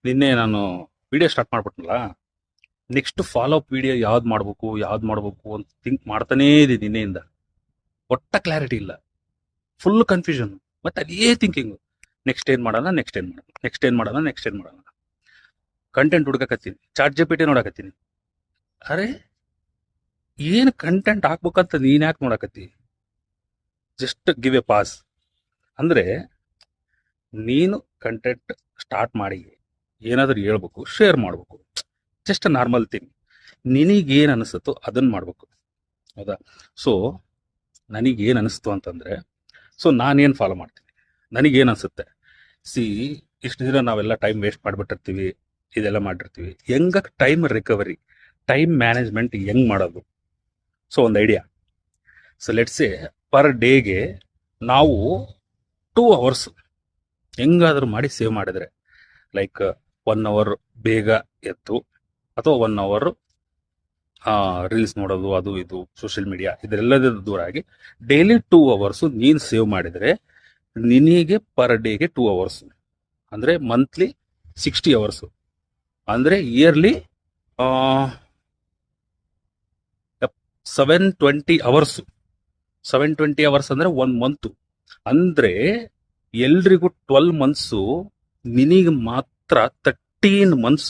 ನಿನ್ನೆ ನಾನು video start ಮಾಡ್ಬಿಟ್ನಲ್ಲ, ನೆಕ್ಸ್ಟ್ ಫಾಲೋ ಅಪ್ ವಿಡಿಯೋ ಯಾವ್ದು ಮಾಡಬೇಕು ಅಂತ ಥಿಂಕ್ ಮಾಡ್ತಾನೇ ಇದೆ ನಿನ್ನೆಯಿಂದ. ಒಟ್ಟ ಕ್ಲಾರಿಟಿ ಇಲ್ಲ, ಫುಲ್ ಕನ್ಫ್ಯೂಷನ್. ಮತ್ತೆ ಅದೇ ಥಿಂಕಿಂಗು, ನೆಕ್ಸ್ಟ್ ಏನ್ ಮಾಡೋಣ, ಕಂಟೆಂಟ್ ಹುಡುಕಕತ್ತೀನಿ, ಚಾಟ್ ಜಿಪಿಟಿ ನೋಡಕತ್ತೀನಿ. ಅರೆ, ಏನು ಕಂಟೆಂಟ್ ಹಾಕ್ಬೇಕಂತ ನೀನ್ ಯಾಕೆ ನೋಡಕತ್ತಿ? Just give a pass. ಅಂದ್ರೆ ನೀನು ಕಂಟೆಂಟ್ ಸ್ಟಾರ್ಟ್ ಮಾಡಿ ಏನಾದರೂ ಹೇಳ್ಬೇಕು, ಶೇರ್ ಮಾಡ್ಬೇಕು, ಜಸ್ಟ್ ನಾರ್ಮಲ್ ಥಿಂಗ್. ನಿನಗೇನು ಅನಿಸುತ್ತೋ ಅದನ್ನ ಮಾಡ್ಬೇಕು, ಹೌದಾ? ಸೊ ನನಗೇನು ಅನಿಸ್ತು ಅಂತಂದ್ರೆ, ಸೊ ನಾನೇನು ಫಾಲೋ ಮಾಡ್ತೀನಿ, ನನಗೇನು ಅನಿಸುತ್ತೆ. ಇಷ್ಟು ದಿನ ನಾವೆಲ್ಲ ಟೈಮ್ ವೇಸ್ಟ್ ಮಾಡಿಬಿಟ್ಟಿರ್ತೀವಿ, ಇದೆಲ್ಲ ಮಾಡಿರ್ತೀವಿ. ಹೆಂಗ ಟೈಮ್ ರಿಕವರಿ, ಟೈಮ್ ಮ್ಯಾನೇಜ್ಮೆಂಟ್ ಹೆಂಗ್ ಮಾಡೋದು? ಸೊ ಒಂದು idea. So let's say per ಡೇಗೆ ನಾವು 2 hours ಹೆಂಗಾದ್ರೂ ಮಾಡಿ ಸೇವ್ ಮಾಡಿದ್ರೆ, ಲೈಕ್ 1 hour ಬೇಗ ಎದ್ದು, ಅಥವಾ 1 hour ರೀಲ್ಸ್ ನೋಡೋದು, ಅದು ಇದು ಸೋಷಿಯಲ್ ಮೀಡಿಯಾ ಇದೆಲ್ಲದ ದೂರ ಆಗಿ ಡೈಲಿ 2 hours ನೀನು ಸೇವ್ ಮಾಡಿದರೆ, ನಿನಗೆ ಪರ್ ಡೇಗೆ 2 hours ಅಂದರೆ ಮಂತ್ಲಿ 60 hours, ಅಂದರೆ ಇಯರ್ಲಿ 720 hours. 720 hours ಅಂದರೆ 1 month. ಅಂದರೆ ಎಲ್ರಿಗೂ 12 months, ನಿನಗೆ ಮಾತ್ರ 13 months.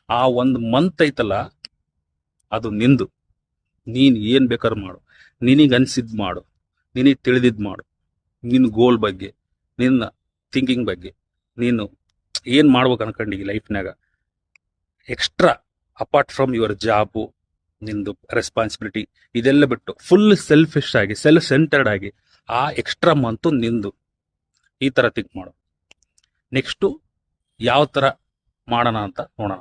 ಆ 1 month ಐತಲ್ಲ, ಅದು ನಿಂದು. ನೀನು ಏನು ಬೇಕಾದ್ರೂ ಮಾಡು, ನಿನಗೆ ಅನ್ಸಿದ್ದು ಮಾಡು, ನಿನಗೆ ತಿಳಿದಿದ್ದು ಮಾಡು. ನಿನ್ನ ಗೋಲ್ ಬಗ್ಗೆ, ನಿನ್ನ ಥಿಂಕಿಂಗ್ ಬಗ್ಗೆ, ನೀನು ಏನು ಮಾಡ್ಬೇಕು ಅನ್ಕೊಂಡಿಗಿ ಲೈಫ್ನಾಗ extra, apart from your job, ನಿಂದು ರೆಸ್ಪಾನ್ಸಿಬಿಲಿಟಿ ಇದೆಲ್ಲ ಬಿಟ್ಟು ಫುಲ್ ಸೆಲ್ಫಿಶ್ ಆಗಿ, ಸೆಲ್ಫ್ ಸೆಂಟರ್ಡ್ ಆಗಿ ಆ ಎಕ್ಸ್ಟ್ರಾ ಮಂತು ನಿಂದು. ಈ ಥರ ಥಿಂಕ್ ಮಾಡು. ನೆಕ್ಸ್ಟು ಯಾವ ಥರ ಮಾಡೋಣ ಅಂತ ನೋಡೋಣ.